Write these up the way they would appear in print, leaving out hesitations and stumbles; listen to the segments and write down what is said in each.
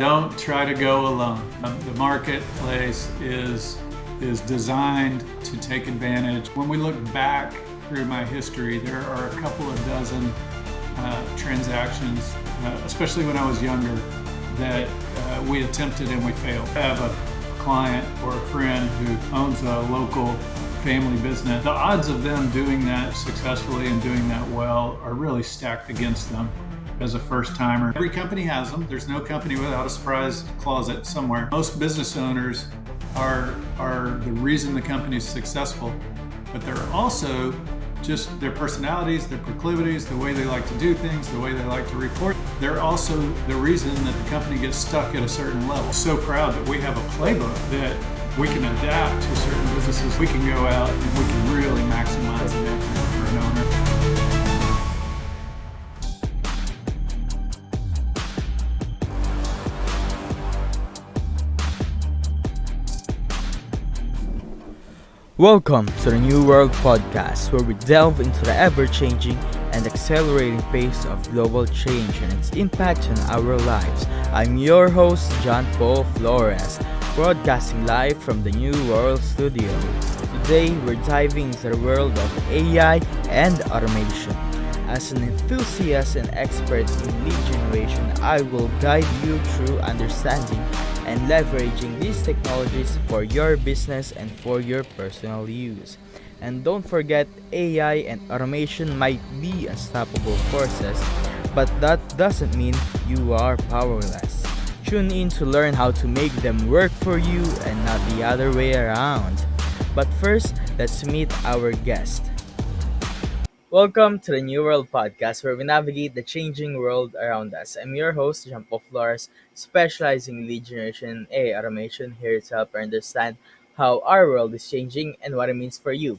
Don't try to go alone. The marketplace is designed to take advantage. When we look back through my history, there are a couple of dozen transactions, especially when I was younger, that we attempted and we failed. I have a client or a friend who owns a local family business. The odds of them doing that successfully and doing that well are really stacked against them as a first timer. Every company has them. There's no company without a surprise closet somewhere. Most business owners are the reason the company is successful, but they're also just their personalities, their proclivities, the way they like to do things, the way they like to report. They're also the reason that the company gets stuck at a certain level. So proud that we have a playbook that we can adapt to certain businesses. We can go out and we can really maximize the impact for an owner. Welcome to the New World Podcast, where we delve into the ever-changing and accelerating pace of global change and its impact on our lives. I'm your host, John Paul Flores, broadcasting live from the New World Studio. Today, we're diving into the world of AI and automation. As an enthusiast and expert in lead generation, I will guide you through understanding and leveraging these technologies for your business and for your personal use. And don't forget, AI and automation might be unstoppable forces, but that doesn't mean you are powerless. Tune in to learn how to make them work for you and not the other way around. But first, let's meet our guest. Welcome to the New World Podcast, where we navigate the changing world around us. I'm your host, Jean Paul Flores, specializing in lead generation and AI automation, here to help you understand how our world is changing and what it means for you.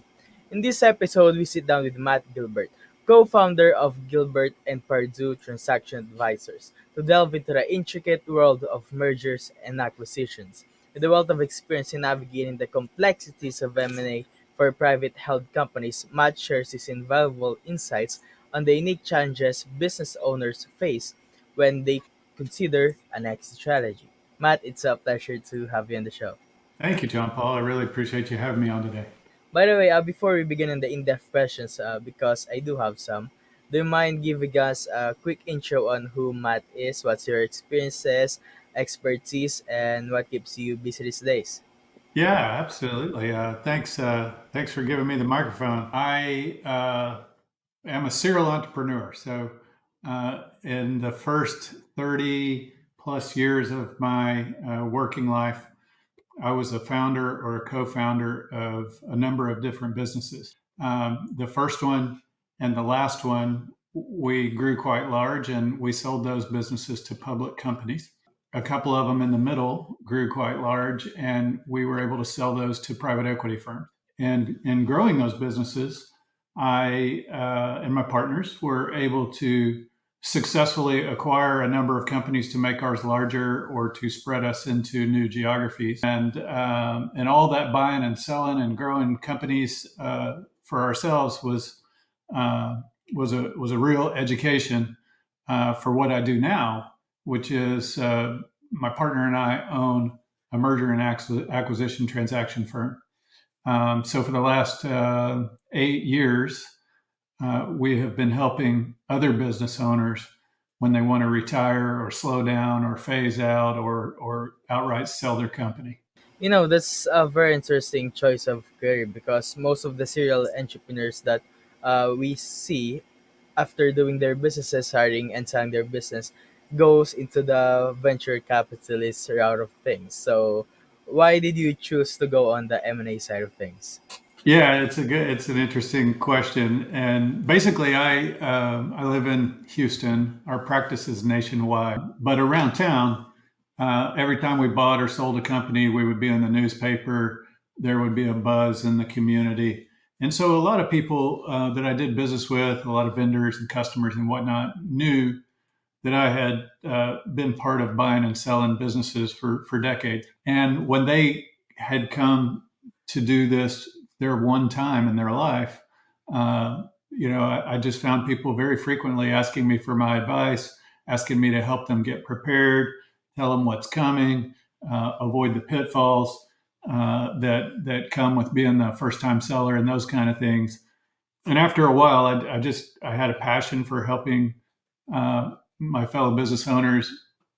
In this episode, we sit down with Matt Gilbert, co-founder of Gilbert and Purdue Transaction Advisors, to delve into the intricate world of mergers and acquisitions. With a wealth of experience in navigating the complexities of M&A for private held companies, Matt shares his invaluable insights on the unique challenges business owners face when they consider an exit strategy. Matt, it's a pleasure to have you on the show. Thank you, John Paul. I really appreciate you having me on today. By the way, before we begin on the in-depth questions, because I do have some, do you mind giving us a quick intro on who Matt is, what's your experiences, expertise, and what keeps you busy these days? Yeah, absolutely. Thanks for giving me the microphone. I am a serial entrepreneur. So, in the first 30 plus years of my working life, I was a founder or a co-founder of a number of different businesses. The first one and the last one, we grew quite large and we sold those businesses to public companies. A couple of them in the middle grew quite large and we were able to sell those to private equity firms. And in growing those businesses, I and my partners were able to successfully acquire a number of companies to make ours larger or to spread us into new geographies. And all that buying and selling and growing companies for ourselves uh, was a real education for what I do now, which is my partner and I own a merger and acquisition transaction firm. So for the last 8 years, we have been helping other business owners when they want to retire or slow down or phase out or outright sell their company. That's a very interesting choice of career because most of the serial entrepreneurs that we see after doing their businesses, hiring and selling their business, goes into the venture capitalist route of things. So, why did you choose to go on the M&A side of things? Yeah, it's an interesting question. And basically, I live in Houston. Our practice is nationwide, but around town, every time we bought or sold a company, we would be in the newspaper. There would be a buzz in the community, and so a lot of people that I did business with, a lot of vendors and customers and whatnot, knew that I had been part of buying and selling businesses for decades. And when they had come to do this their one time in their life, I just found people very frequently asking me for my advice, asking me to help them get prepared, tell them what's coming, avoid the pitfalls that come with being the first time seller and those kind of things. And after a while, I had a passion for helping my fellow business owners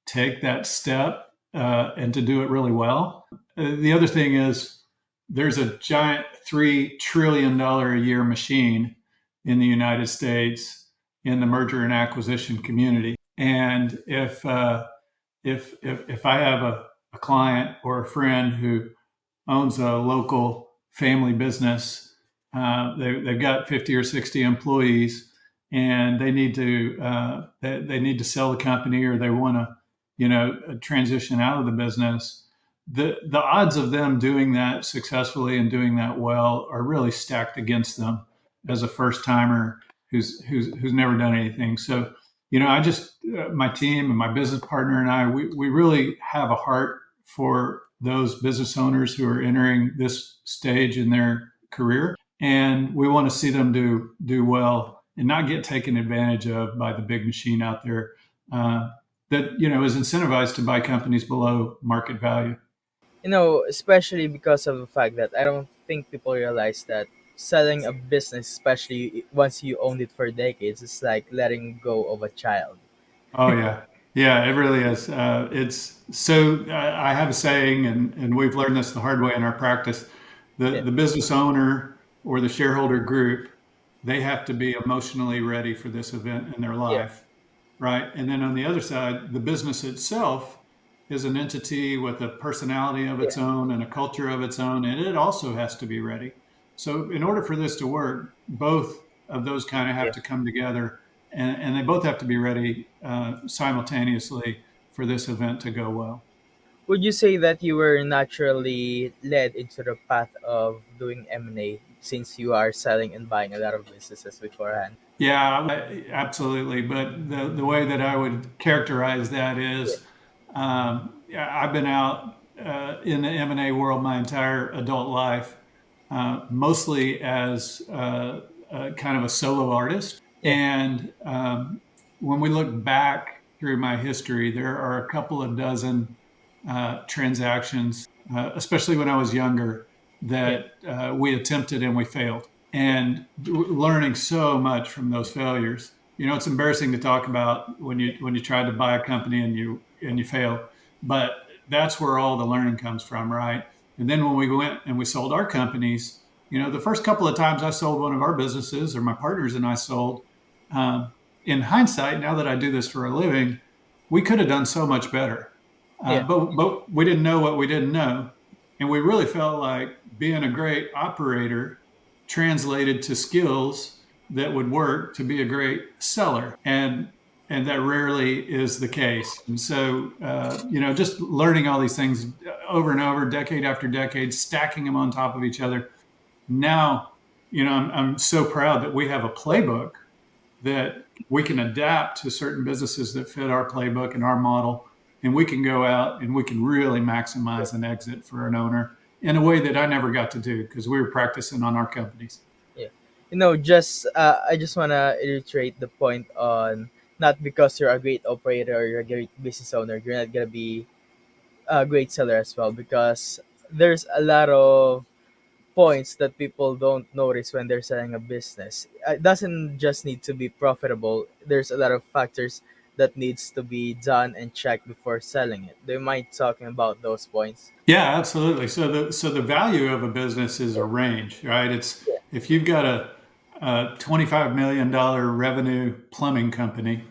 take that step and to do it really well. The other thing is there's a giant $3 trillion a year machine in the United States in the merger and acquisition community. And if I have a client or a friend who owns a local family business. They've got 50 or 60 employees, and they need to sell the company, or they want to, transition out of the business. The odds of them doing that successfully and doing that well are really stacked against them as a first timer who's never done anything. So, I just my team and my business partner and I, we really have a heart for those business owners who are entering this stage in their career, and we want to see them do well and not get taken advantage of by the big machine out there that is incentivized to buy companies below market value. Especially because of the fact that I don't think people realize that selling a business, especially once you owned it for decades, is like letting go of a child. Oh yeah, yeah, it really is. It's so. I have a saying, and we've learned this the hard way in our practice. The Yeah, the business owner or the shareholder group, they have to be emotionally ready for this event in their yeah, life, right? And then on the other side, the business itself is an entity with a personality of its yeah, own and a culture of its own, and it also has to be ready. So, in order for this to work, both of those kind of have yeah. to come together, and they both have to be ready simultaneously for this event to go well. Would you say that you were naturally led into the path of doing M&A since you are selling and buying a lot of businesses beforehand? Yeah, absolutely. But the way that I would characterize that Yeah, is, yeah, I've been out in the M&A world my entire adult life, mostly as kind of a solo artist. yeah, And when we look back through my history, there are a couple of dozen transactions, especially when I was younger, yeah, that we attempted and we failed, and learning so much from those failures. It's embarrassing to talk about when you tried to buy a company and you fail, but that's where all the learning comes from, right? And then when we went and we sold our companies, the first couple of times I sold one of our businesses, or my partners and I sold, um, in hindsight, now that I do this for a living, we could have done so much better. yeah. But we didn't know what we didn't know, and we really felt like being a great operator translated to skills that would work to be a great seller, and that rarely is the case. And so, just learning all these things over and over, decade after decade, stacking them on top of each other. Now, I'm so proud that we have a playbook that we can adapt to certain businesses that fit our playbook and our model. And we can go out and we can really maximize an exit for an owner in a way that I never got to do because we were practicing on our companies. Yeah. Just I just wanna reiterate the point on not because you're a great operator or you're a great business owner, you're not gonna be a great seller as well because there's a lot of points that people don't notice when they're selling a business. It doesn't just need to be profitable. There's a lot of factors that needs to be done and checked before selling it. Do you mind talking about those points? Yeah, absolutely. So the value of a business is a range, right? It's Yeah, if you've got a $25 million revenue plumbing company,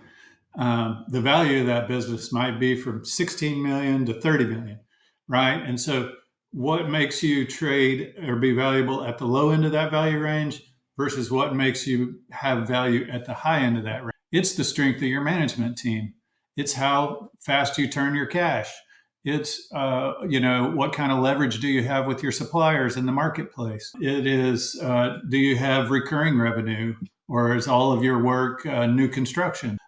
the value of that business might be from 16 million to 30 million, right? And so what makes you trade or be valuable at the low end of that value range versus what makes you have value at the high end of that range? It's the strength of your management team. It's how fast you turn your cash. It's what kind of leverage do you have with your suppliers in the marketplace? It is do you have recurring revenue, or is all of your work new construction?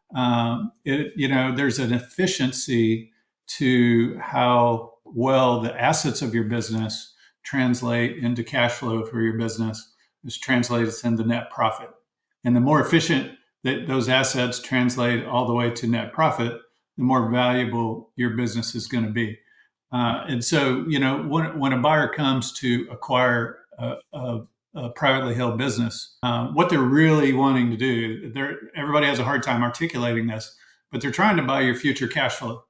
There's an efficiency to how well the assets of your business translate into cash flow for your business, which translates into net profit. And the more efficient that those assets translate all the way to net profit, the more valuable your business is going to be. And so, when a buyer comes to acquire a privately held business, what they're really wanting to do, everybody has a hard time articulating this, but they're trying to buy your future cash flow,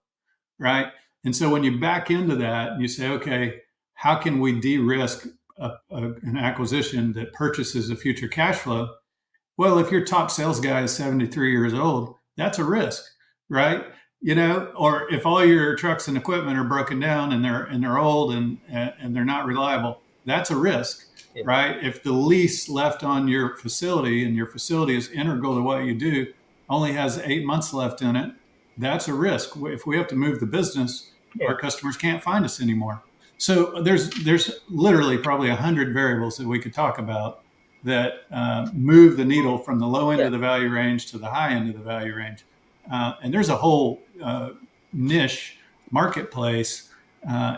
right? And so when you back into that, and you say, okay, how can we de-risk an acquisition that purchases a future cash flow? Well, if your top sales guy is 73 years old, that's a risk, right? Or if all your trucks and equipment are broken down and they're old and they're not reliable, that's a risk, Yeah. right? If the lease left on your facility and your facility is integral to what you do only has 8 months left in it, that's a risk. If we have to move the business, Yeah. our customers can't find us anymore. So there's literally probably 100 variables that we could talk about that move the needle from the low end Yeah. of the value range to the high end of the value range. And there's a whole niche marketplace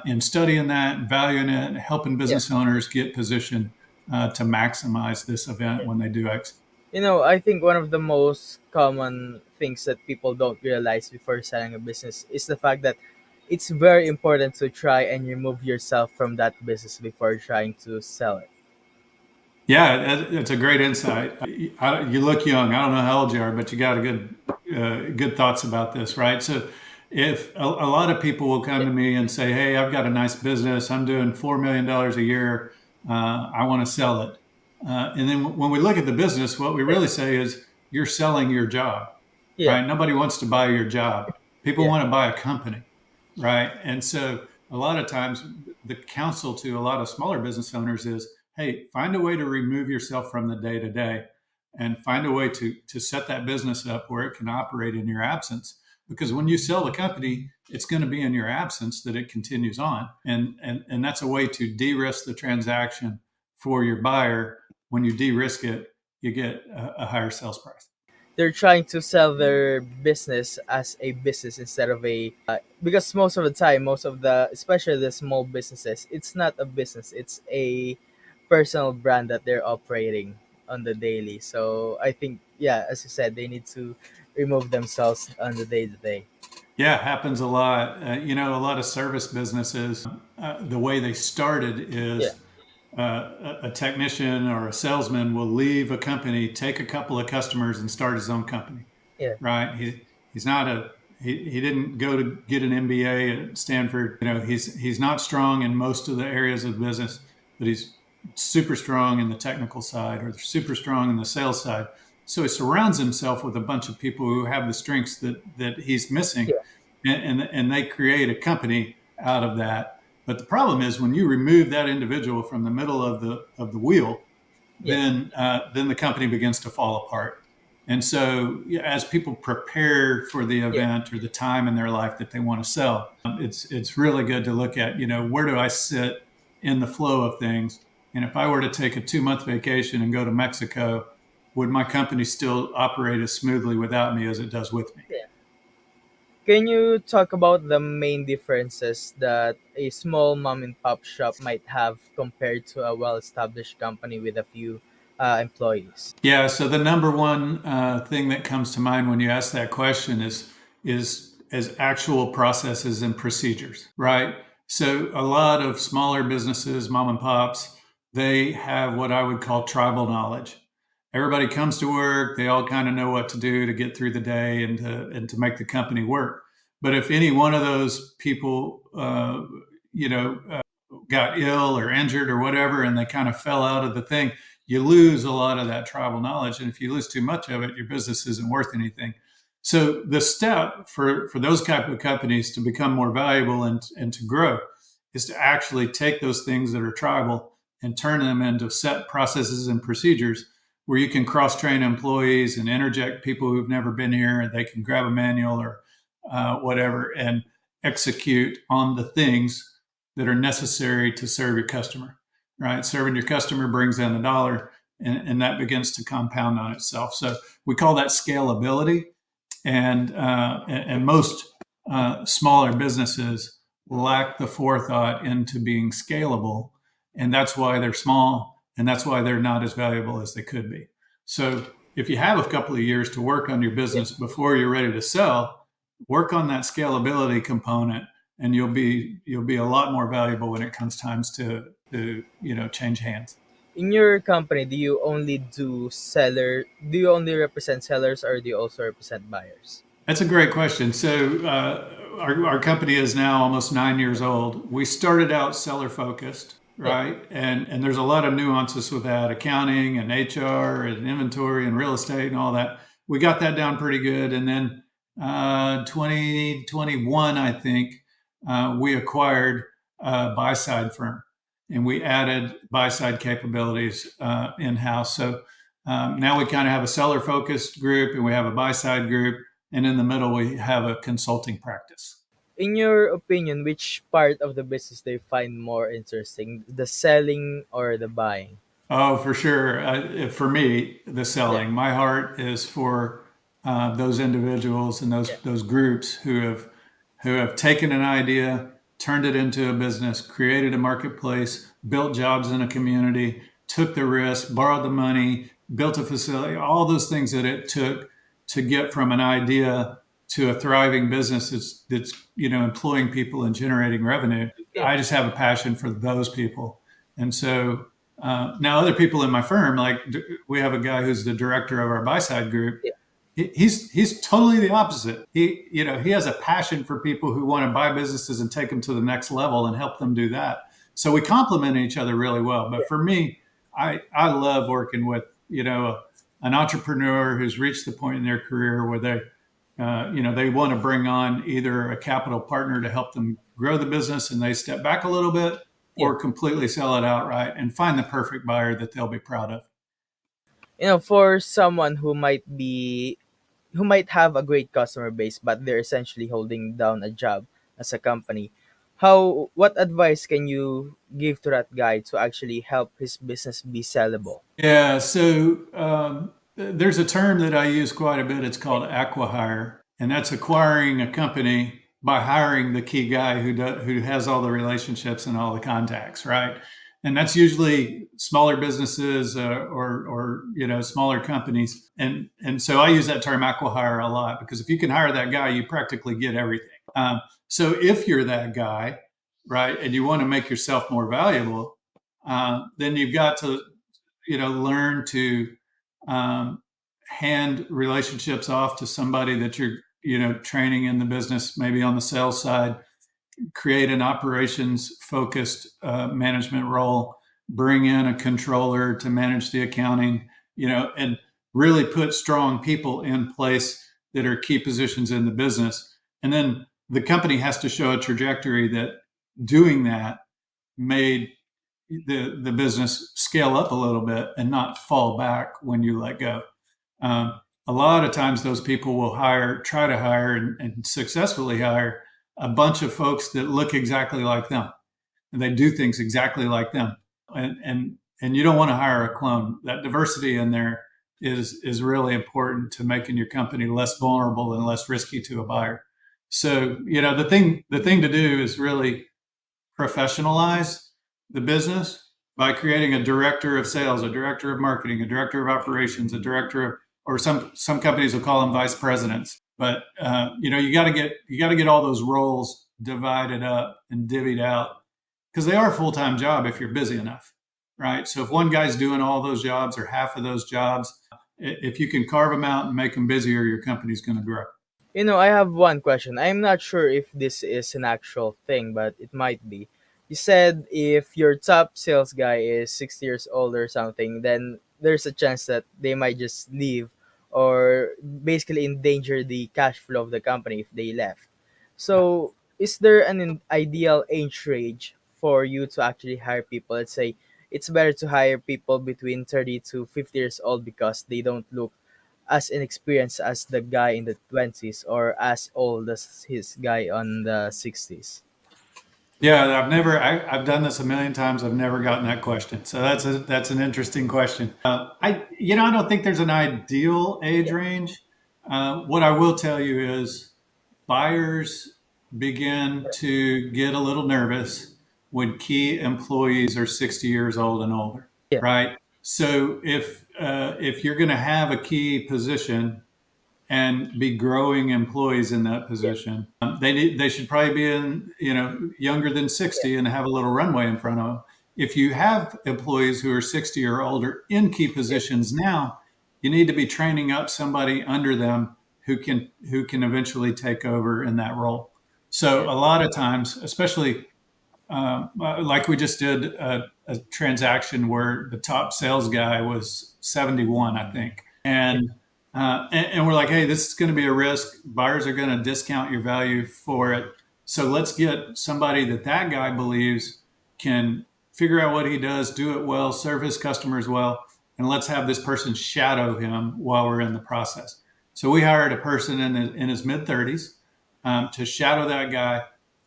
in studying that, valuing it, and helping Yeah. business owners get positioned to maximize this event Yeah. when they do exit. I think one of the most common things that people don't realize before selling a business is the fact that it's very important to try and remove yourself from that business before trying to sell it. Yeah, that's a great insight. You look young. I don't know how old you are, but you got a good thoughts about this, right? So, if a lot of people will come Yeah. to me and say, "Hey, I've got a nice business. I'm doing $4 million a year. I want to sell it." And then when we look at the business, what we Yeah. really say is, "You're selling your job, Yeah. right? Nobody wants to buy your job. People Yeah. want to buy a company, right?" And so, a lot of times, the counsel to a lot of smaller business owners is, hey, find a way to remove yourself from the day to day and find a way to set that business up where it can operate in your absence. Because when you sell the company, it's going to be in your absence that it continues on. And that's a way to de-risk the transaction for your buyer. When you de-risk it, you get a higher sales price. They're trying to sell their business as a business instead of a because most of the time, most of the especially the small businesses, it's not a business, it's a personal brand that they're operating on the daily. So I think, yeah, as you said, they need to remove themselves on the day to day. Yeah, happens a lot. A lot of service businesses, the way they started Yeah. is a technician or a salesman will leave a company, take a couple of customers, and start his own company. Yeah. Right? He's not he didn't go to get an MBA at Stanford. He's not strong in most of the areas of business, but he's super strong in the technical side or super strong in the sales side. So he surrounds himself with a bunch of people who have the strengths that he's missing, Yeah. and they create a company out of that. But the problem is when you remove that individual from the middle of the wheel, Yeah. then the company begins to fall apart. And so, yeah, as people prepare for the Yeah. event or the time in their life that they want to sell, it's really good to look at, where do I sit in the flow of things? And if I were to take a 2 month vacation and go to Mexico, would my company still operate as smoothly without me as it does with me? Yeah. Can you talk about the main differences that a small mom and pop shop might have compared to a well established company with a few employees? Yeah. So the number one thing that comes to mind when you ask that question is as actual processes and procedures, right? So a lot of smaller businesses, mom and pops, they have what I would call tribal knowledge. Everybody comes to work; they all kind of know what to do to get through the day and to make the company work. But if any one of those people, got ill or injured or whatever, and they kind of fell out of the thing, you lose a lot of that tribal knowledge. And if you lose too much of it, your business isn't worth anything. So the step for those type of companies to become more valuable and to grow is to actually take those things that are tribal and turn them into set processes and procedures where you can cross train employees and interject people who've never been here and they can grab a manual or whatever and execute on the things that are necessary to serve your customer, right? Serving your customer brings in a dollar, and that begins to compound on itself. So we call that scalability. And most smaller businesses lack the forethought into being scalable, and that's why they're small, and that's why they're not as valuable as they could be. So if you have a couple of years to work on your Yeah. business before you're ready to sell, work on that scalability component, and you'll be a lot more valuable when it comes times to change hands. In your company, do you only represent sellers or do you also represent buyers? That's a great question. So, our company is now almost 9 years old. We started out seller focused, Yeah. right? And there's a lot of nuances with that, accounting and HR and inventory and real estate and all that. We got that down pretty good. And then 2021, I think, we acquired a buy side firm, and we added buy side capabilities in house. So now we kind of have a seller focused group, and we have a buy side group, and in the middle we have a consulting practice. In your opinion, which part of the business do you find more interesting, the selling or the buying? Oh, for sure. For me, the Yeah. selling. My heart is for those individuals and Yeah. those groups who have taken an idea, turned it into a business, created a marketplace, built jobs in a community, took the risk, borrowed the money, built a facility. All those things that it took to get from an idea to a thriving business that's employing people and generating revenue. Yeah. I just have a passion for those people, and so now, other people in my firm, like we have a guy who's the director of our buy side group. Yeah. He's totally the opposite. He has a passion for people who want to buy businesses and take them to the next level and help them do that. So we complement each other really well. But Yeah. for me, I love working with an entrepreneur who's reached the point in their career where they want to bring on either a capital partner to help them grow the business and they step back a little bit, Yeah. or completely sell it outright and find the perfect buyer that they'll be proud of. For someone who might have a great customer base but they're essentially holding down a job as a company, how what advice can you give to that guy to actually help his business be sellable? Yeah, so there's a term that I use quite a bit. It's called acquihire, and that's acquiring a company by hiring the key guy who has all the relationships and all the contacts, right? And that's usually smaller businesses or smaller companies, and so I use that term acquihire a lot because if you can hire that guy, you practically get everything. So if you're that guy, right, and you want to make yourself more valuable, then you've got to learn to um, hand relationships off to somebody that you're training in the business, maybe on the sales side. Create an operations focused management role, bring in a controller to manage the accounting, and really put strong people in place that are key positions in the business. And then the company has to show a trajectory that doing that made the business scale up a little bit and not fall back when you let go. A lot of times, those people will try to hire, and successfully hire a bunch of folks that look exactly like them and they do things exactly like them. And you don't want to hire a clone. That diversity in there is really important to making your company less vulnerable and less risky to a buyer. So the thing to do is really professionalize the business by creating a director of sales, a director of marketing, a director of operations, a director of, or some companies will call them vice presidents. But you got to get all those roles divided up and divvied out because they are a full time job if you're busy enough, right? So if one guy's doing all those jobs or half of those jobs, if you can carve them out and make them busier, your company's going to grow. I have one question. I'm not sure if this is an actual thing, but it might be. You said if your top sales guy is 60 years old or something, then there's a chance that they might just leave or basically endanger the cash flow of the company if they left. So, is there an ideal age range for you to actually hire people? Let's say it's better to hire people between 30 to 50 years old because they don't look as inexperienced as the guy in the 20s or as old as his guy on the 60s. Yeah, I've done this a million times. I've never gotten that question. So that's an interesting question. I don't think there's an ideal age Yeah. range. What I will tell you is buyers begin to get a little nervous when key employees are 60 years old and older, Yeah. right? So if you're going to have a key position, and be growing employees in that Yeah. position. They should probably be in, younger than Yeah. 60 and have a little runway in front of them. If you have employees who are 60 or older in key Yeah. positions now, you need to be training up somebody under them who can eventually take over in that role. So Yeah. a lot of times, especially like we just did a transaction where the top sales guy was 71, I think. Yeah. And we're like, hey, this is going to be a risk. Buyers are going to discount your value for it. So let's get somebody that guy believes can figure out what he does, do it well, serve his customers well, and let's have this person shadow him while we're in the process. So we hired a person in his mid 30s to shadow that guy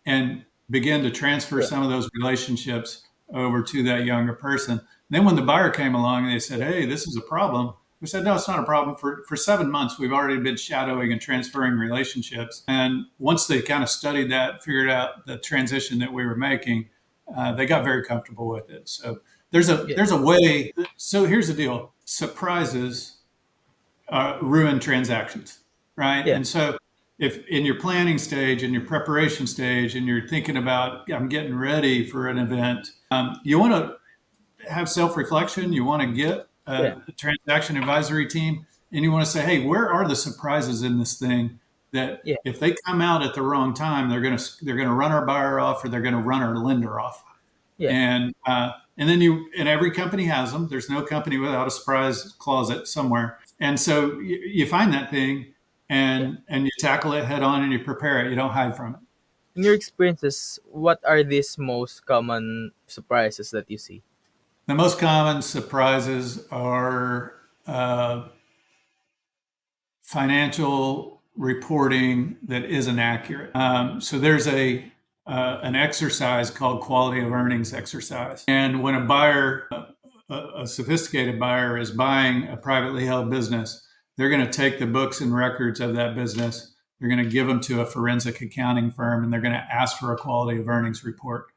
and begin to transfer Yeah. some of those relationships over to that younger person. Then when the buyer came along and they said, hey, this is a problem, we said, no, it's not a problem. For 7 months, we've already been shadowing and transferring relationships. And once they kind of studied that, figured out the transition that we were making, they got very comfortable with it. So Yeah. there's a way. So here's the deal: surprises ruin transactions, right? Yeah. And so if in your planning stage, in your preparation stage, and you're thinking about I'm getting ready for an event, you want to have self-reflection. You want to get Yeah. a transaction advisory team, and you want to say, hey, where are the surprises in this thing that Yeah. if they come out at the wrong time, they're gonna run our buyer off or they're gonna run our lender off. Yeah. And then and every company has them. There's no company without a surprise closet somewhere. And so you find that thing Yeah. and you tackle it head on and you prepare it. You don't hide from it. In your experiences, what are these most common surprises that you see? The most common surprises are financial reporting that isn't accurate. So there's an exercise called quality of earnings exercise, and when a buyer, a sophisticated buyer, is buying a privately held business, they're going to take the books and records of that business. They're going to give them to a forensic accounting firm, and they're going to ask for a quality of earnings report.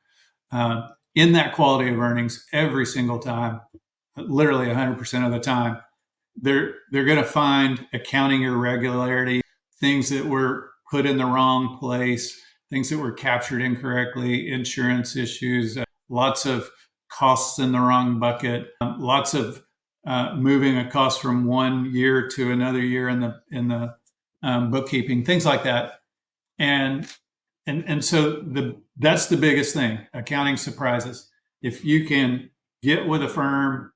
In that quality of earnings, every single time, literally 100% of the time, they're going to find accounting irregularity, things that were put in the wrong place, things that were captured incorrectly, insurance issues, lots of costs in the wrong bucket, lots of moving a cost from one year to another year in the bookkeeping, things like that. And so that's the biggest thing: accounting surprises. If you can get with a firm,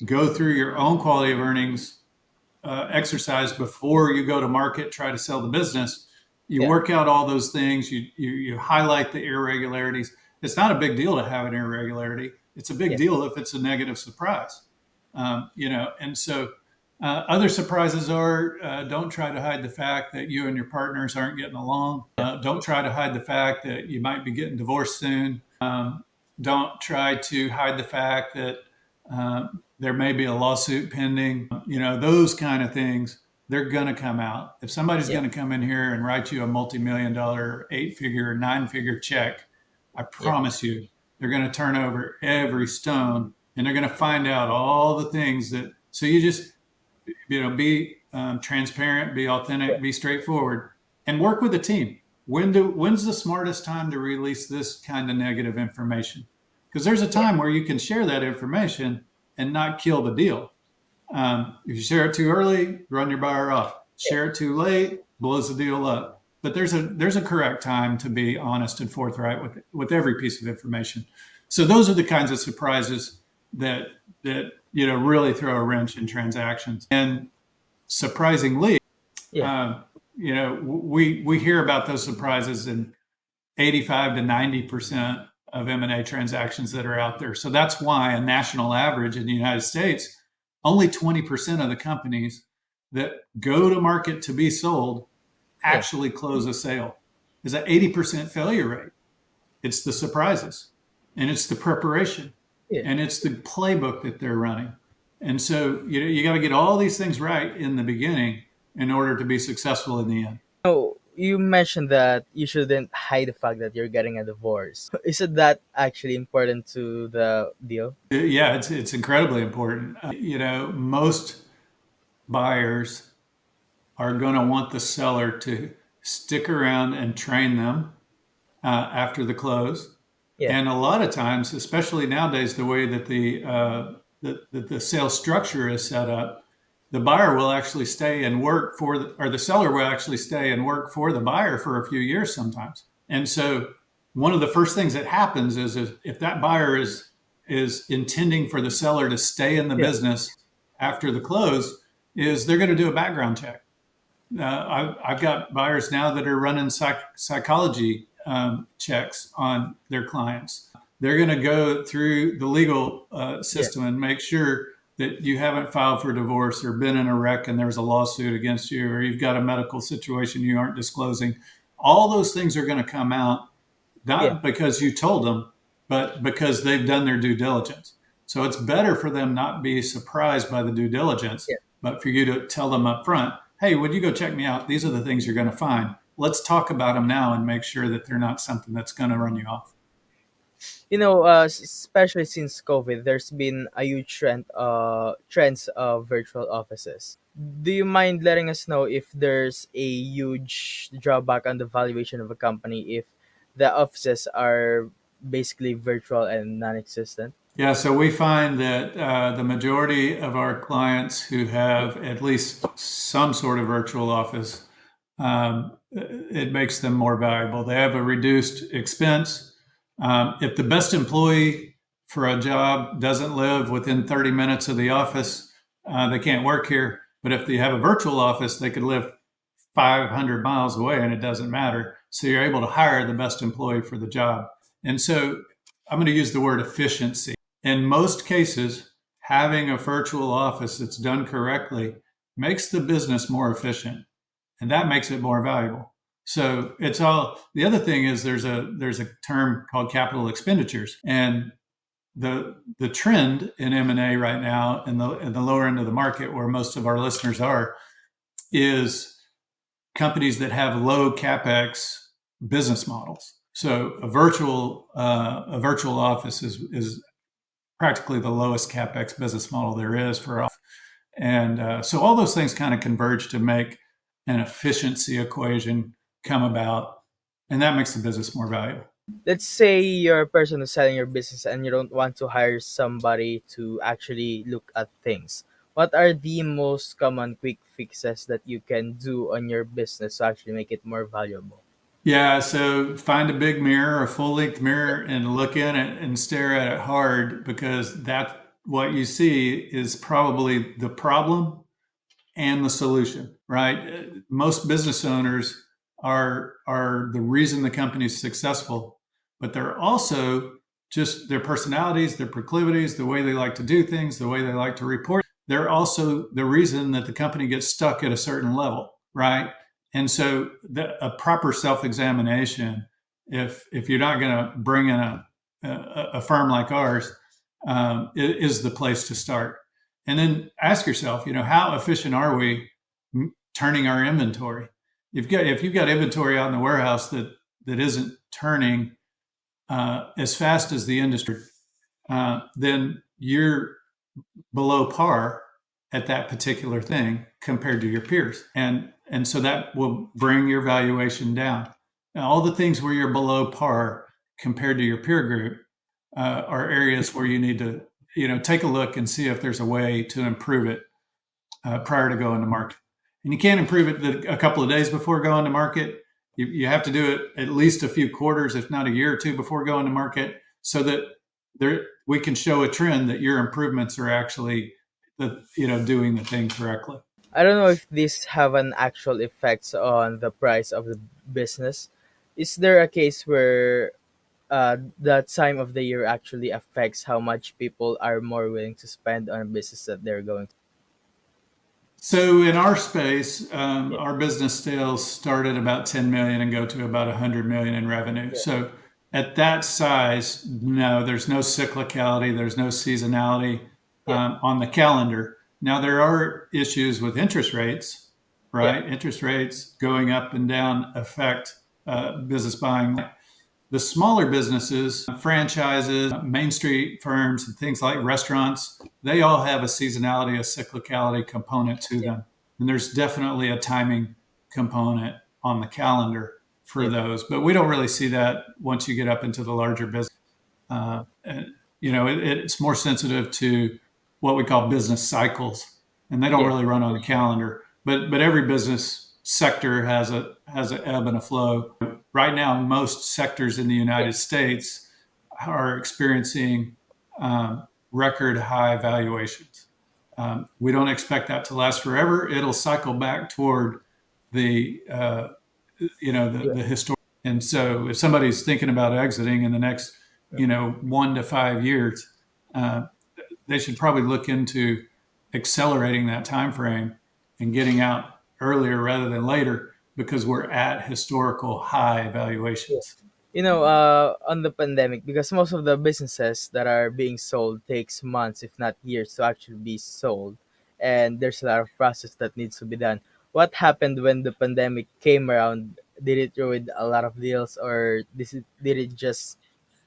go through your own quality of earnings exercise before you go to market, try to sell the business. You Yeah. work out all those things. You highlight the irregularities. It's not a big deal to have an irregularity. It's a big Yeah. deal if it's a negative surprise. And so other surprises are don't try to hide the fact that you and your partners aren't getting along. Yeah. Don't try to hide the fact that you might be getting divorced soon. Don't try to hide the fact that there may be a lawsuit pending. Those kind of things, they're going to come out. If somebody's Yeah. going to come in here and write you a multi-million dollar, 8-figure, 9-figure check, I Yeah. promise you, they're going to turn over every stone and they're going to find out all the things that. So you just, be transparent, be Yeah. authentic, be straightforward, and work with the team. When's the smartest time to release this kind of negative information? Because there's a Yeah. time where you can share that information and not kill the deal. If you share it too early, run your buyer off. Yeah. Share it too late, blows the deal up. But there's a correct time to be honest and forthright with every piece of information. So those are the kinds of surprises that really throw a wrench in transactions. And surprisingly, Yeah. uh, we hear about those surprises in 85 to 90% of M&A transactions that are out there. So that's why a national average in the United States, only 20% of the companies that go to market to be sold Yeah. actually close a sale. Is an 80% failure rate. It's the surprises and it's the preparation Yeah. and it's the playbook that they're running. And so you got to get all these things right in the beginning in order to be successful in the end. Oh, you mentioned that you shouldn't hide the fact that you're getting a divorce. Is it that actually important to the deal? Yeah, it's incredibly important. Most buyers are going to want the seller to stick around and train them after the close. Yeah. And a lot of times, especially nowadays, the way that the sales structure is set up, the buyer will actually stay and work for or the seller will actually stay and work for the buyer for a few years sometimes. And so, one of the first things that happens is if that buyer is intending for the seller to stay in the Yeah. business after the close, is they're going to do a background check. I've got buyers now that are running psychology checks on their clients. They're going to go through the legal Yeah. system and make sure that you haven't filed for divorce or been in a wreck and there's a lawsuit against you, or you've got a medical situation you aren't disclosing. All those things are going to come out, Yeah. not because you told them, but because they've done their due diligence. So it's better for them not be surprised by the due diligence, Yeah. but for you to tell them up front, hey, would you go check me out? These are the things you're going to find. Let's talk about them now and make sure that they're not something that's going to run you off. Especially since COVID, there's been a huge trends of virtual offices. Do you mind letting us know if there's a huge drawback on the valuation of a company if the offices are basically virtual and non-existent? Yeah, so we find that the majority of our clients who have at least some sort of virtual office, it makes them more valuable. They have a reduced expense. If the best employee for a job doesn't live within 30 minutes of the office, they can't work here. But if they have a virtual office, they could live 500 miles away and it doesn't matter. So you're able to hire the best employee for the job. And so I'm going to use the word efficiency. In most cases, having a virtual office that's done correctly makes the business more efficient, and that makes it more valuable. So it's all. The other thing is there's a term called capital expenditures, and the trend in M&A right now in the lower end of the market, where most of our listeners are, is companies that have low capex business models. So a virtual office is practically the lowest capex business model there is for all. And so all those things kind of converge to make an efficiency equation come about, and that makes the business more valuable. Let's say you're a person who's selling your business and you don't want to hire somebody to actually look at things. What are the most common quick fixes that you can do on your business to actually make it more valuable? Yeah, so find a big mirror, a full length mirror, and look in it and stare at it hard, because that what you see is probably the problem and the solution, right? Most business owners are the reason the company is successful, but they're also just their personalities, their proclivities, the way they like to do things, the way they like to report. They're also the reason that the company gets stuck at a certain level, right? And so a proper self-examination, if you're not going to bring in a firm like ours, is the place to start. And then ask yourself, how efficient are we turning our inventory? If you've got inventory out in the warehouse that isn't turning as fast as the industry, then you're below par at that particular thing compared to your peers, and so that will bring your valuation down. Now, all the things where you're below par compared to your peer group are areas where you need to take a look and see if there's a way to improve it prior to going to market. And you can't improve it a couple of days before going to market. You have to do it at least a few quarters, if not a year or two, before going to market, so that we can show a trend that your improvements are actually doing the thing correctly. I don't know if this have an actual effects on the price of the business. Is there a case where the time of the year actually affects how much people are more willing to spend on a business that they're going to? So in our space, Yeah. our business sales start at about 10 million and go to about 100 million in revenue. Yeah. So at that size, no, there's no cyclicality, there's no seasonality Yeah. on the calendar. Now there are issues with interest rates, Yeah. right? Interest rates going up and down affect business buying. The smaller businesses, franchises, Main Street firms, and things like restaurants, they all have a seasonality, a cyclicality component to Yeah. them. and there's definitely a timing component on the calendar for yeah, those. But we don't really see that once you get up into the larger business. And, it's more sensitive to what we call business cycles, and they don't yeah, really run on a calendar. But every business sector has an ebb and a flow. Right now, most sectors in the yeah, United States are experiencing record high valuations. We don't expect that to last forever. It'll cycle back toward the yeah, the historic. And so, if somebody's thinking about exiting in the next 1 to 5 years, uh, they should probably look into accelerating that time frame and getting out earlier rather than later because we're at historical high yeah. valuations. On the pandemic, because most of the businesses that are being sold takes months, if not years, to actually be sold, and there's a lot of process that needs to be done. What happened when the pandemic came around? Did it ruin a lot of deals, or did it just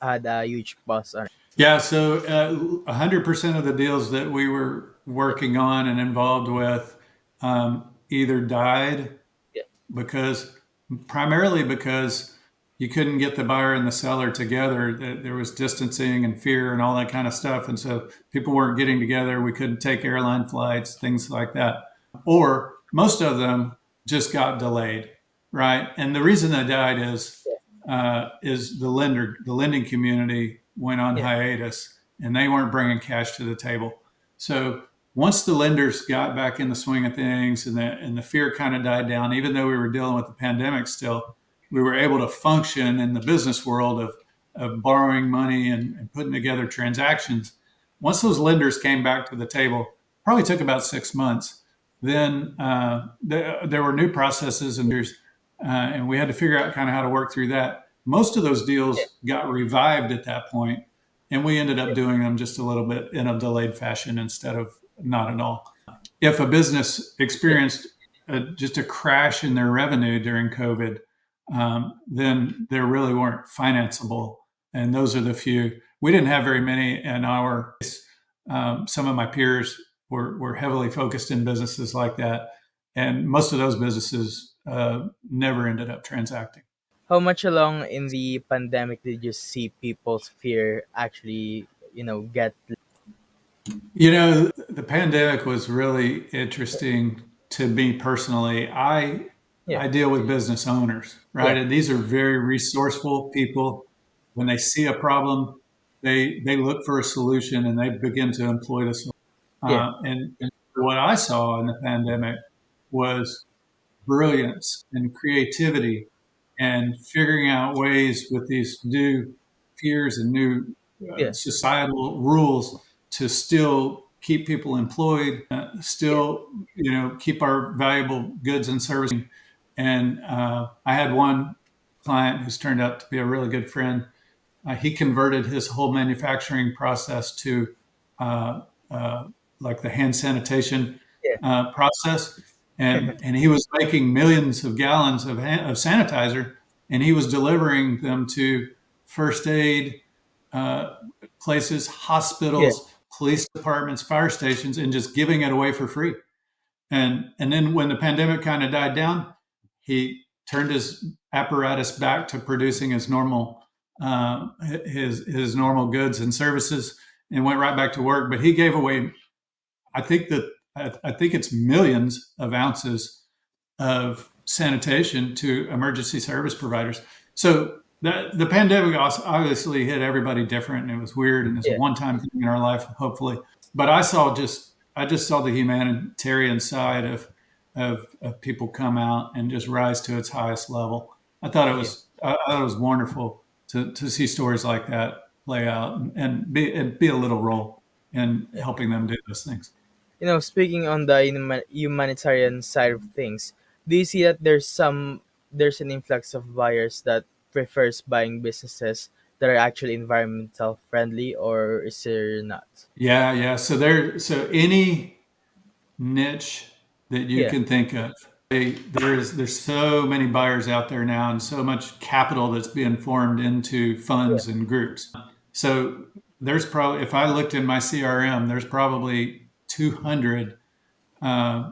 had a huge pause on it? Yeah, so 100% of the deals that we were Yeah, working on and involved with either died yeah, because primarily because you couldn't get the buyer and the seller together. There was distancing and fear and all that kind of stuff. And so people weren't getting together. We couldn't take airline flights, things like that. Or most of them just got delayed, right? And the reason they died is the lending community went on yeah, hiatus and they weren't bringing cash to the table. So once the lenders got back in the swing of things and the fear kind of died down, even though we were dealing with the pandemic still, we were able to function in the business world of borrowing money and putting together transactions. Once those lenders came back to the table, probably took about 6 months. Then there were new processes and we had to figure out kind of how to work through that. Most of those yeah, deals got revived at that point, and we ended up yeah, doing them just a little bit in a delayed fashion instead of not at all. If a business yeah, experienced just a crash in their revenue during COVID, then they really weren't financeable. And those are the few. We didn't have very many in our. Some of my peers were heavily focused in businesses like that, and most of those businesses never ended up transacting. How much along in the pandemic did you see people's fear actually, get? The pandemic was really interesting to me personally. Yeah, I deal with business owners, right? yeah, And these are very resourceful people. When they see a problem, they look for a solution and they begin to employ the solution. yeah, And what I saw in the pandemic was brilliance and creativity and figuring out ways with these new fears and new yeah, societal rules to still keep people employed, yeah, still keep our valuable goods and services. And I had one client who's turned out to be a really good friend. He converted his whole manufacturing process to uh, uh, like the hand sanitation yeah, process, and he was making millions of gallons of sanitizer, and he was delivering them to first aid uh, places, yeah, hospitals, police departments, fire stations, and just giving it away for free. And then when the pandemic kind of died down, he turned his apparatus back to producing his normal goods and services and went right back to work. But he gave away, I think it's millions of ounces of sanitation to emergency service providers. So the pandemic obviously hit everybody different, and it was weird, and it's a yeah, one-time thing in our life, hopefully. But I just saw the humanitarian side of people come out and just rise to its highest level. yeah, I thought it was wonderful to see stories like that play out and be a little role in yeah. helping them do those things. Speaking on the humanitarian side of things, do you see that there's an influx of buyers that prefers buying businesses that are actually environmental friendly, or is there not? Yeah, yeah. So any niche that you Yeah, can think of. There's so many buyers out there now, and so much capital that's being formed into yeah, funds and groups. So there's probably, if I looked in my CRM, there's probably 200 uh,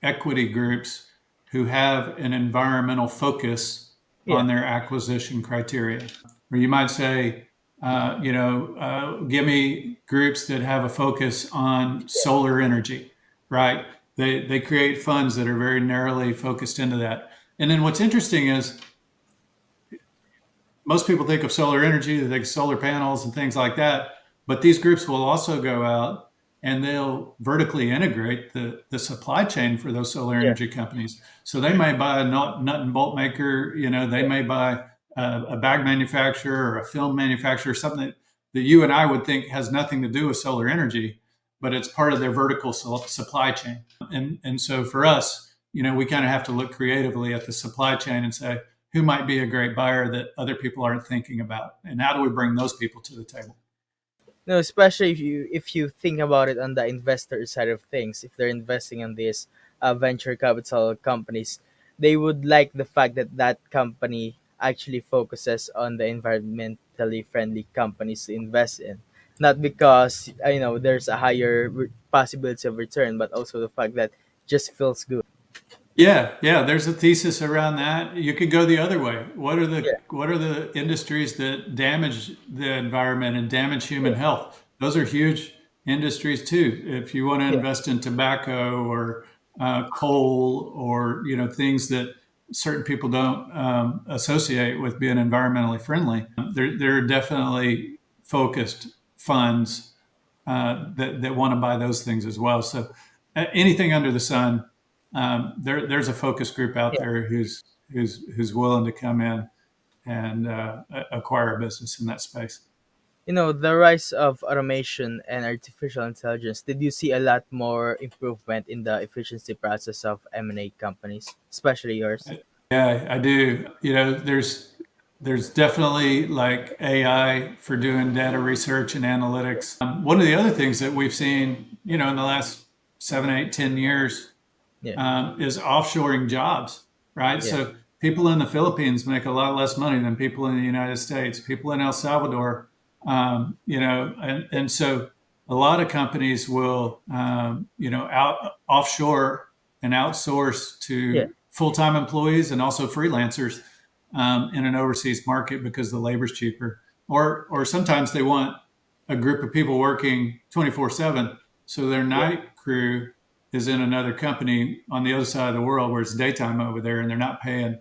equity groups who have an environmental focus Yeah. on their acquisition criteria. Or you might say, give me groups that have a focus on Yeah. solar energy, right? They create funds that are very narrowly focused into that. And then what's interesting is most people think of solar energy, they think of solar panels and things like that. But these groups will also go out and they'll vertically integrate the supply chain for those solar Yeah. energy companies. So they may buy a nut and bolt maker, they Yeah. may buy a bag manufacturer or a film manufacturer, something that you and I would think has nothing to do with solar energy, but it's part of their vertical supply chain. And so for us, we kind of have to look creatively at the supply chain and say, who might be a great buyer that other people aren't thinking about, and how do we bring those people to the table? No, especially if you think about it on the investor side of things, if they're investing in these venture capital companies, they would like the fact that that company actually focuses on the environmentally friendly companies to invest in, not because there's a higher possibility of return, but also the fact that just feels good. Yeah. There's a thesis around that. You could go the other way. What are the Yeah. what are the industries that damage the environment and damage human Yeah. health? Those are huge industries too. If you want to Yeah. invest in tobacco or coal or things that certain people don't associate with being environmentally friendly, there are definitely focused funds that want to buy those things as well. So anything under the sun, there's a focus group out Yeah. there who's willing to come in and acquire a business in that space. The rise of automation and artificial intelligence, did you see a lot more improvement in the efficiency process of M&A companies, especially yours? Yeah, I do. There's definitely like AI for doing data research and analytics. One of the other things that we've seen, in the last 7, 8, 10 years Yeah. is offshoring jobs, right? Yeah. So people in the Philippines make a lot less money than people in the United States. People in El Salvador, and so a lot of companies will, out offshore and outsource Yeah. to full-time employees and also freelancers in an overseas market because the labor's cheaper. Or sometimes they want a group of people working 24/7, so their Yeah. night crew is in another company on the other side of the world where it's daytime over there and they're not paying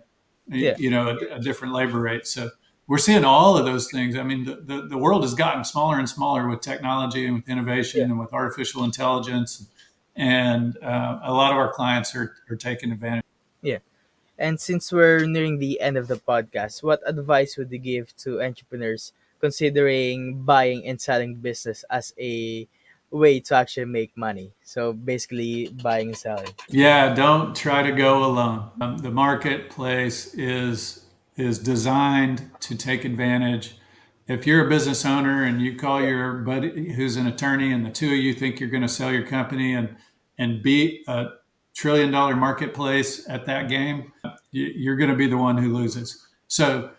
Yeah. a different labor rate. So we're seeing all of those things. I mean, the world has gotten smaller and smaller with technology and with Yeah. innovation and with artificial intelligence, and a lot of our clients are taking advantage. Yeah. And since we're nearing the end of the podcast, what advice would you give to entrepreneurs considering buying and selling business as a way to actually make money? So basically, buying and selling. Yeah, don't try to go alone. The marketplace is designed to take advantage. If you're a business owner and you call Yeah. your buddy who's an attorney, and the two of you think you're going to sell your company and beat a $1 trillion marketplace at that game, you're going to be the one who loses. So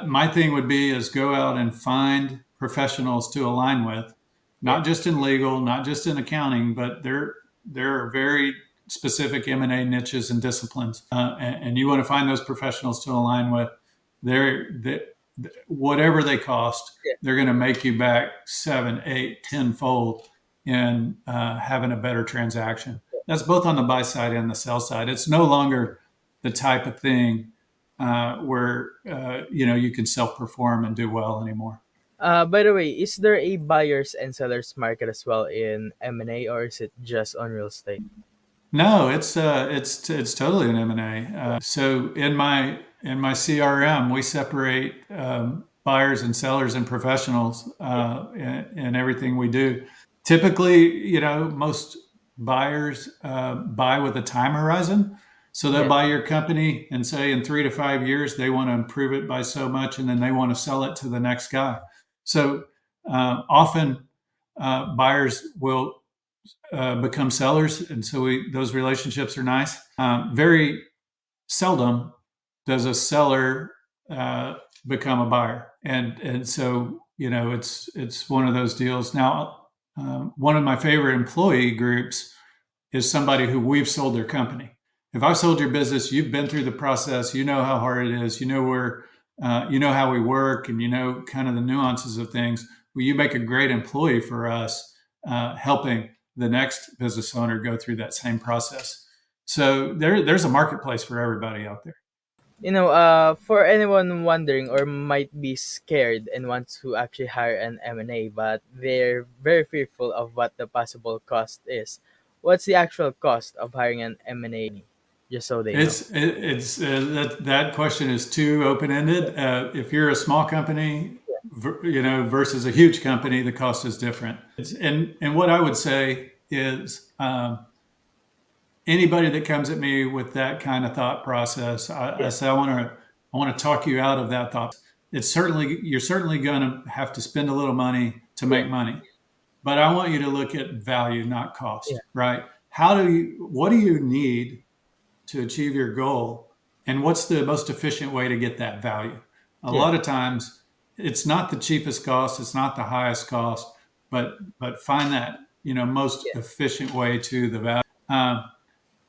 my thing would be is go out and find professionals to align with, Yeah. not just in legal, not just in accounting, but there are very specific M&A niches and disciplines, and you want to find those professionals to align with. They whatever they cost, Yeah. they're going to make you back 7, 8, 10 fold in having a better transaction. That's both on the buy side and the sell side. It's no longer the type of thing where you can self perform and do well anymore. By the way, is there a buyers and sellers market as well in M&A, or is it just on real estate? No, it's totally an M&A. So in my CRM, we separate buyers and sellers and professionals Yeah. in everything we do. Typically, most buyers buy with a time horizon. So they'll Yeah. buy your company and say in 3 to 5 years they want to improve it by so much, and then they want to sell it to the next guy. So often buyers will become sellers, and so those relationships are nice. Very seldom does a seller become a buyer, and so it's one of those deals. Now, one of my favorite employee groups is somebody who we've sold their company. If I've sold your business, you've been through the process, you know how hard it is, you know you know how we work, and you know kind of the nuances of things. Well, you make a great employee for us, helping the next business owner go through that same process. So there's a marketplace for everybody out there. For anyone wondering or might be scared and wants to actually hire an M&A, but they're very fearful of what the possible cost is. What's the actual cost of hiring an M&A? Just so they know. It's that question is too open ended. If you're a small company, versus a huge company, the cost is different. And what I would say is, anybody that comes at me with that kind of thought process, I Yeah, say I want to talk you out of that thought. You're certainly going to have to spend a little money to yeah, make money, but I want you to look at value, not yeah, cost. Right? What do you need to achieve your goal, and what's the most efficient way to get that value? A yeah, lot of times it's not the cheapest cost, it's not the highest cost, but find that most yeah, efficient way to the value. um,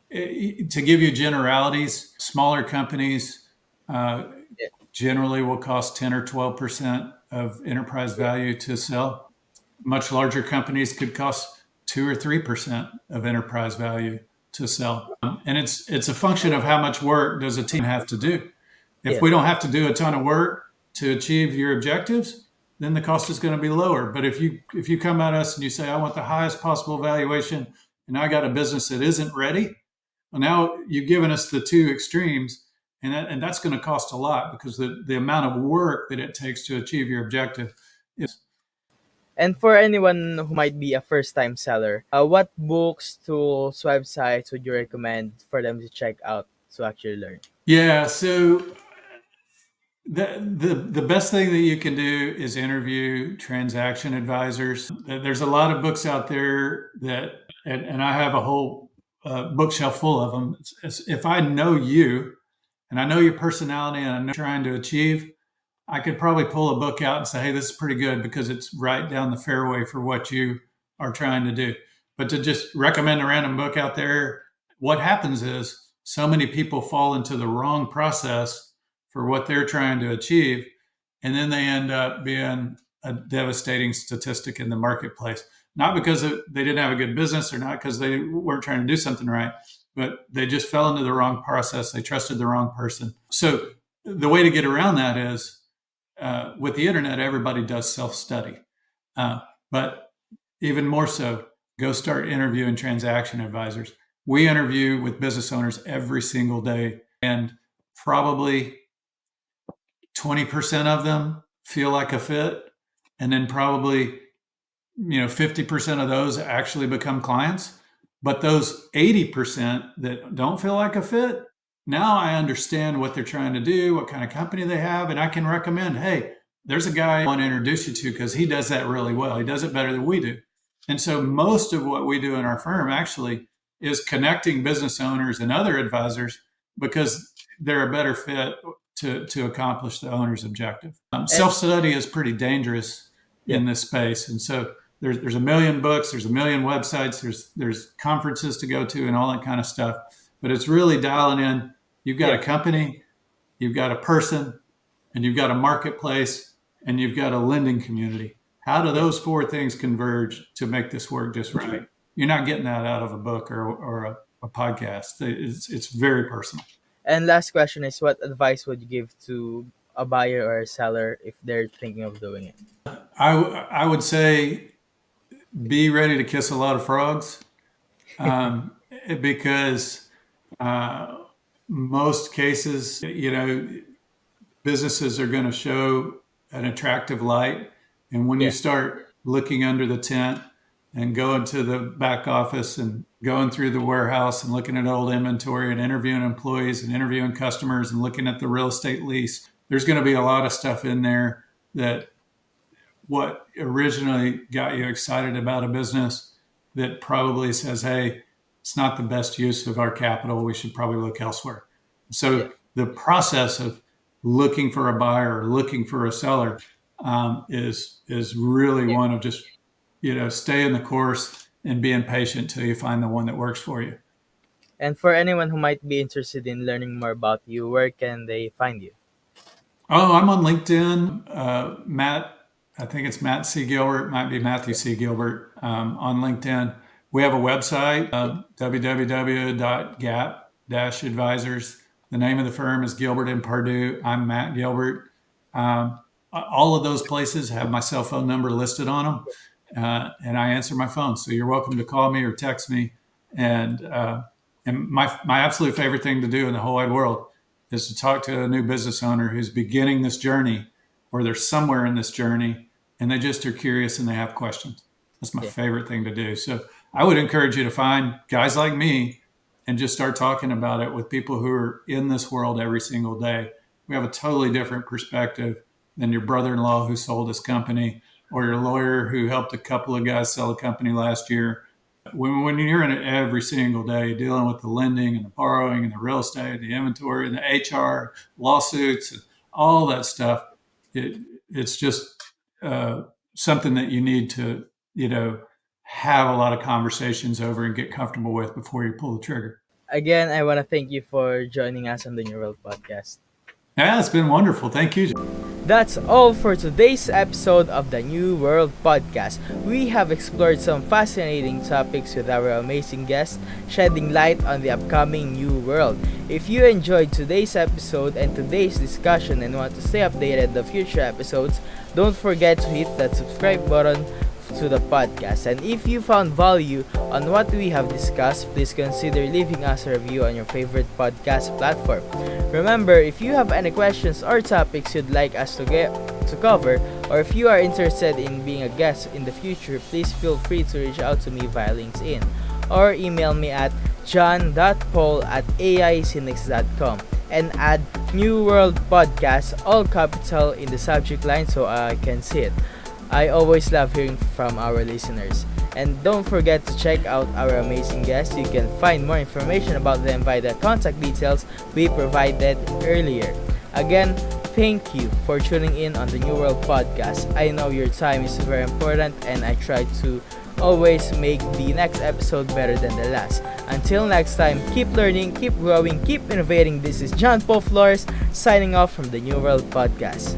to give you generalities, smaller companies uh, yeah, generally will cost 10 or 12% of enterprise yeah, value to sell. Much larger companies could cost 2 or 3% of enterprise value to sell. And it's a function of how much work does a team have to do. If yeah, we don't have to do a ton of work to achieve your objectives, then the cost is going to be lower. But if you come at us and you say, I want the highest possible valuation, and I got a business that isn't ready, well, now you've given us the two extremes, and that's going to cost a lot because the amount of work that it takes to achieve your objective is. And for anyone who might be a first time seller, what books, tools, websites would you recommend for them to check out to actually learn? Yeah, so the best thing that you can do is interview transaction advisors. There's a lot of books out there and I have a whole bookshelf full of them. If I know you and I know your personality and I know what you're trying to achieve, I could probably pull a book out and say, hey, this is pretty good because it's right down the fairway for what you are trying to do. But to just recommend a random book out there, what happens is so many people fall into the wrong process for what they're trying to achieve. And then they end up being a devastating statistic in the marketplace. Not because they didn't have a good business or not because they weren't trying to do something right, but they just fell into the wrong process. They trusted the wrong person. So the way to get around that is, with the internet, everybody does self study. But even more so, go start interviewing transaction advisors. We interview with business owners every single day, and probably 20% of them feel like a fit. And then probably 50% of those actually become clients. But those 80% that don't feel like a fit, now I understand what they're trying to do, what kind of company they have, and I can recommend, hey, there's a guy I want to introduce you to because he does that really well. He does it better than we do. And so most of what we do in our firm actually is connecting business owners and other advisors because they're a better fit to accomplish the owner's objective. And Self study is pretty dangerous yeah, in this space. And so there's a million books, there's a million websites, there's conferences to go to and all that kind of stuff. But it's really dialing in. You've got yeah, a company, you've got a person, and you've got a marketplace, and you've got a lending community. How do yeah. those four things converge to make this work just right? You're not getting that out of a book or a podcast. It's very personal. And last question is, what advice would you give to a buyer or a seller if they're thinking of doing it? I would say be ready to kiss a lot of frogs, um, because uh, most cases, businesses are going to show an attractive light. And when you Yeah, start looking under the tent and going to the back office and going through the warehouse and looking at old inventory and interviewing employees and interviewing customers and looking at the real estate lease, there's going to be a lot of stuff in there that what originally got you excited about a business that probably says, hey, it's not the best use of our capital. We should probably look elsewhere. yeah, So the process of looking for a buyer or looking for a seller, is really yeah, one of just, stay in the course and being patient till you find the one that works for you. And for anyone who might be interested in learning more about you, where can they find you? Oh, I'm on LinkedIn. Matt, I think it's Matt C. Gilbert, might be Matthew C. Gilbert on LinkedIn. We have a website, www.gap-advisors. The name of the firm is Gilbert and Pardue. I'm Matt Gilbert. All of those places have my cell phone number listed on them, and I answer my phone. So you're welcome to call me or text me. And my absolute favorite thing to do in the whole wide world is to talk to a new business owner who's beginning this journey, or they're somewhere in this journey and they just are curious and they have questions. That's my Yeah. favorite thing to do. So I would encourage you to find guys like me and just start talking about it with people who are in this world every single day. We have a totally different perspective than your brother-in-law who sold his company, or your lawyer who helped a couple of guys sell a company last year. When you're in it every single day, dealing with the lending and the borrowing and the real estate, the inventory, and the HR lawsuits, and all that stuff, it's just uh, something that you need to, have a lot of conversations over and get comfortable with before you pull the trigger. Again, I want to thank you for joining us on the New World Podcast. Yeah, it's been wonderful. Thank you. That's all for today's episode of the New World Podcast. We have explored some fascinating topics with our amazing guests, shedding light on the upcoming new world. If you enjoyed today's episode and today's discussion and want to stay updated the future episodes, don't forget to hit that subscribe button to the podcast. And if you found value on what we have discussed, please consider leaving us a review on your favorite podcast platform. Remember, if you have any questions or topics you'd like us to cover, or if you are interested in being a guest in the future, please feel free to reach out to me via LinkedIn or email me at john.paul@aicinix.com and add New World Podcast, all capital, in the subject line so I can see it. I always love hearing from our listeners. And don't forget to check out our amazing guests. You can find more information about them via the contact details we provided earlier. Again, thank you for tuning in on the New World Podcast. I know your time is very important and I try to always make the next episode better than the last. Until next time, keep learning, keep growing, keep innovating. This is John Paul Flores signing off from the New World Podcast.